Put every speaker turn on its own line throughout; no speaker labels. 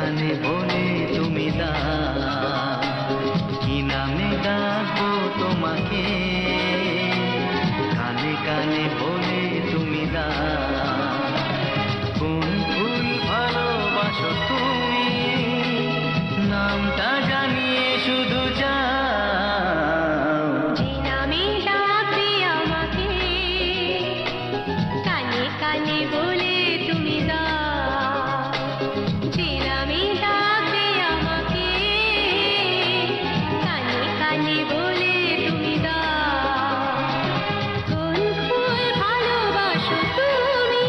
কানে বলে তুমি দাও, কি নামে ডাকবো তোমাকে, কানে কানে বলে তুমি দাও, কোন ফুল ভালোবাসো তুমি, নামটা জানিয়ে শুধু যাও।
যে নামে ডাকবে আমাকে, কানে কানে বলে তুমি দাও, যে নামে ডাকবে আমাকে, কানে কানে বলে তুমি দাও, কোন ফুল ভালোবাসো তুমি,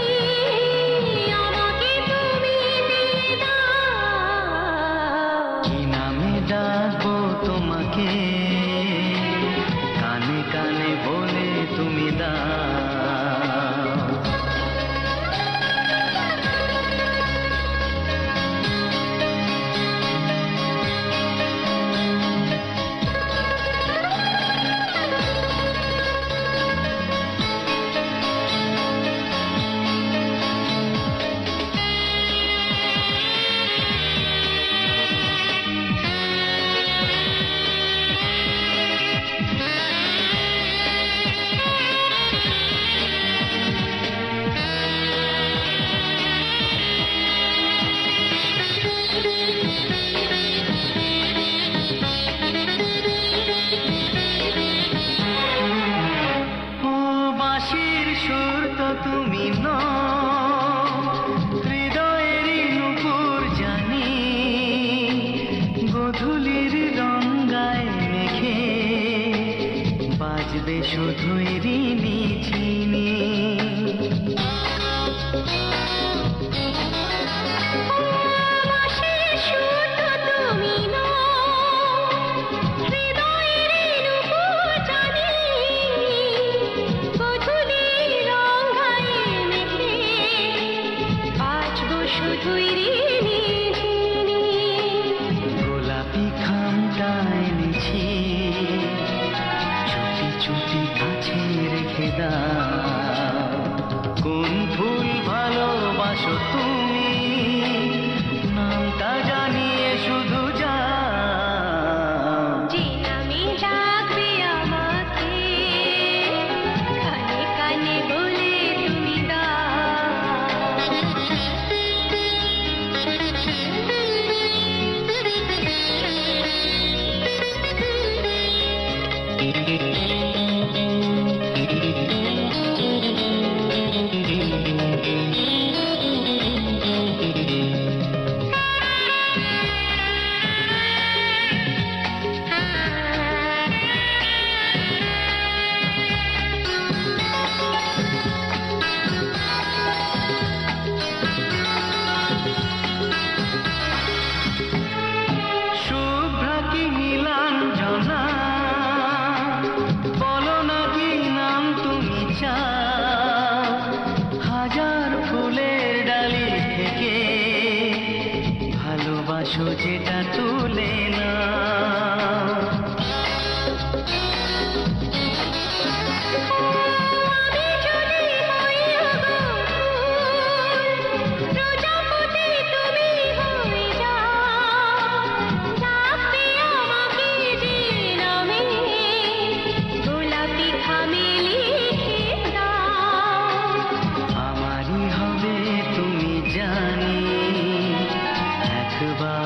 আমাকে তুমি দিয়ে দাও।
কি নামে ডাকবো তোমাকে, কানে কানে বলে তুমি দাও। বাঁশির সুর তো তুমি নও, হৃদয়েরই নূপুর জানি, গোধূলির রঙায় মেখে বাজবে শুধুই রিনি ঝিনি।
বাঁশির সুর তো তুমি নও, হৃদয়েরই নূপুর জানি, গোধূলির রঙায় মেখে বাজবো শুধুই রিনি ঝিনি।
গোলাপি খামটা এনেছি, চুটি চুটি কাছে রেখে দাও, কোন ফুল ভালোবাসো তুমি, নামটা জানিয়ে শুধু যাও।
যে নামে ডাকবে আমাকে, কানে কানে বলে তুমি
শুভ্রা কি নীলাঞ্জনা, বলো না কি নাম তুমি চাও, হাজার ফুলের ডালি থেকে ভালোবাসো যেটা তুলে না।
আমি যদি হই প্রজাপতি তুমি হয়ে যাও, ডাকবে আমাকে যে নামে, গোলাপি খামে লিখে দাও।
আমারই হবে তুমি জানি, একবার